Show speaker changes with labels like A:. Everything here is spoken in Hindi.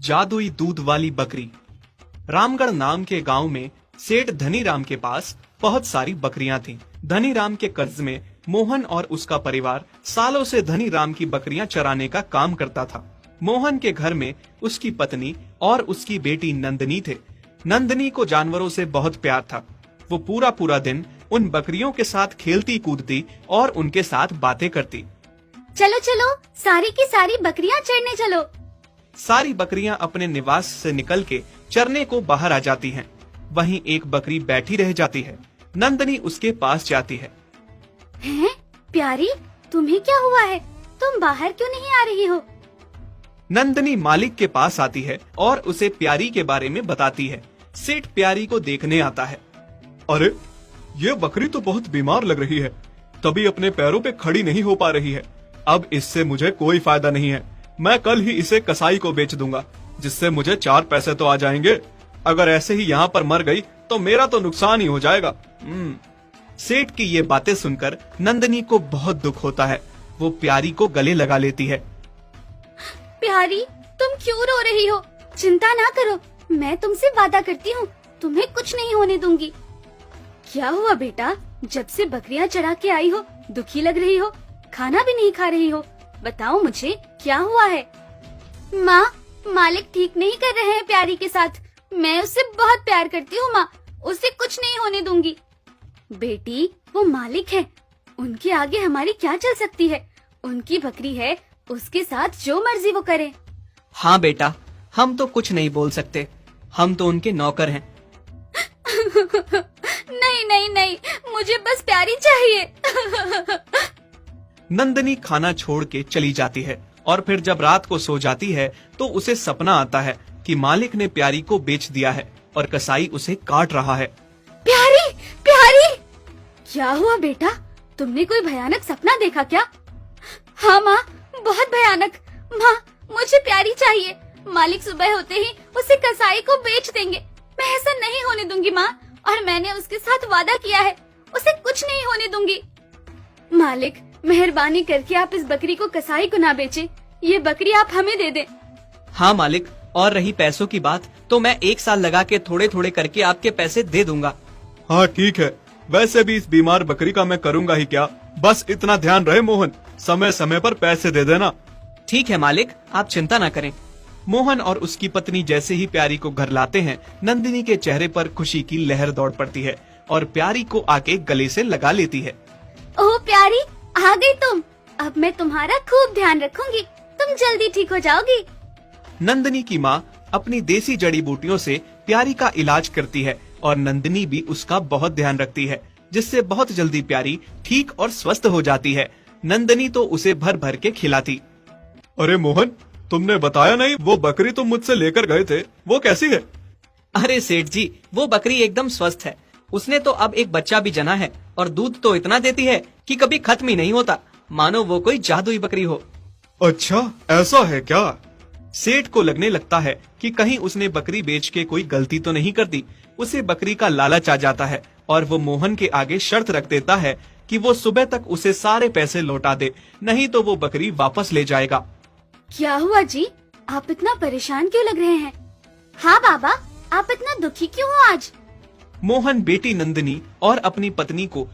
A: जादुई दूध वाली बकरी। रामगढ़ नाम के गांव में सेठ धनीराम के पास बहुत सारी बकरियां थीं। धनीराम के कर्ज में मोहन और उसका परिवार सालों से धनीराम की बकरियां चराने का काम करता था। मोहन के घर में उसकी पत्नी और उसकी बेटी नंदनी थे। नंदनी को जानवरों से बहुत प्यार था। वो पूरा पूरा दिन उन बकरियों के साथ खेलती कूदती और उनके साथ बातें करती।
B: चलो चलो, सारी की सारी बकरियां चरने चलो।
A: सारी बकरियां अपने निवास से निकल के चरने को बाहर आ जाती हैं। वहीं एक बकरी बैठी रह जाती है। नंदनी उसके पास जाती है।
B: हैं? प्यारी, तुम्हें क्या हुआ है? तुम बाहर क्यों नहीं आ रही हो?
A: नंदनी मालिक के पास आती है और उसे प्यारी के बारे में बताती है। सेठ प्यारी को देखने आता है।
C: अरे, ये बकरी तो बहुत बीमार लग रही है, तभी अपने पैरों पे खड़ी नहीं हो पा रही है। अब इससे मुझे कोई फायदा नहीं है। मैं कल ही इसे कसाई को बेच दूंगा, जिससे मुझे 4 पैसे तो आ जाएंगे। अगर ऐसे ही यहाँ पर मर गई तो मेरा तो नुकसान ही हो जाएगा।
A: सेठ की ये बातें सुनकर नंदनी को बहुत दुख होता है। वो प्यारी को गले लगा लेती है।
B: प्यारी, तुम क्यों रो रही हो? चिंता ना करो, मैं तुमसे वादा करती हूँ, तुम्हें कुछ नहीं होने दूंगी। क्या हुआ बेटा? जब से बकरियां चरा के आई हो, दुखी लग रही हो, खाना भी नहीं खा रही हो। बताओ मुझे, क्या हुआ है? माँ, मालिक ठीक नहीं कर रहे हैं प्यारी के साथ। मैं उससे बहुत प्यार करती हूँ माँ, उसे कुछ नहीं होने दूंगी। बेटी, वो मालिक है, उनके आगे हमारी क्या चल सकती है? उनकी बकरी है, उसके साथ जो मर्जी वो करे।
D: हाँ बेटा, हम तो कुछ नहीं बोल सकते, हम तो उनके नौकर हैं।
B: नहीं नहीं नहीं, मुझे बस प्यारी चाहिए।
A: नंदनी खाना छोड़ के चली जाती है और फिर जब रात को सो जाती है तो उसे सपना आता है कि मालिक ने प्यारी को बेच दिया है और कसाई उसे काट रहा है।
B: प्यारी, प्यारी! क्या हुआ बेटा? तुमने कोई भयानक सपना देखा क्या? हाँ माँ, बहुत भयानक। माँ, मुझे प्यारी चाहिए। मालिक सुबह होते ही उसे कसाई को बेच देंगे। मैं ऐसा नहीं होने दूंगी माँ, और मैंने उसके साथ वादा किया है, उसे कुछ नहीं होने दूंगी। मालिक, मेहरबानी करके आप इस बकरी को कसाई को ना बेचे। ये बकरी आप हमें दे दें।
D: हाँ मालिक, और रही पैसों की बात, तो मैं 1 साल लगा के थोड़े थोड़े करके आपके पैसे दे दूंगा।
C: हाँ ठीक है, वैसे भी इस बीमार बकरी का मैं करूँगा ही क्या। बस इतना ध्यान रहे मोहन, समय समय पर पैसे दे देना।
D: ठीक है मालिक, आप चिंता ना करें।
A: मोहन और उसकी पत्नी जैसे ही प्यारी को घर लाते हैं, नंदिनी के चेहरे पर खुशी की लहर दौड़ पड़ती है और प्यारी को आके गले से लगा लेती है।
B: ओह प्यारी, आ गई तुम। अब मैं तुम्हारा खूब ध्यान रखूंगी, तुम जल्दी ठीक हो जाओगी।
A: नंदिनी की माँ अपनी देसी जड़ी बूटियों से प्यारी का इलाज करती है और नंदिनी भी उसका बहुत ध्यान रखती है, जिससे बहुत जल्दी प्यारी ठीक और स्वस्थ हो जाती है। नंदिनी तो उसे भर भर के खिलाती।
C: अरे मोहन, तुमने बताया नहीं, वो बकरी तुम मुझसे लेकर गए थे, वो कैसी है?
D: अरे सेठ जी, वो बकरी एकदम स्वस्थ है। उसने तो अब एक बच्चा भी जना है और दूध तो इतना देती है कि कभी खत्म ही नहीं होता, मानो वो कोई जादुई बकरी हो।
C: अच्छा, ऐसा है क्या?
A: सेठ को लगने लगता है कि कहीं उसने बकरी बेच के कोई गलती तो नहीं कर दी। उसे बकरी का लालच आ जाता है और वो मोहन के आगे शर्त रख देता है कि वो सुबह तक उसे सारे पैसे लौटा दे, नहीं तो वो बकरी वापस ले जाएगा।
B: क्या हुआ जी? आप इतना परेशान क्यों लग रहे हैं? हाँ बाबा, आप इतना दुखी क्यों हो आज?
A: मोहन बेटी नंदिनी और अपनी पत्नी को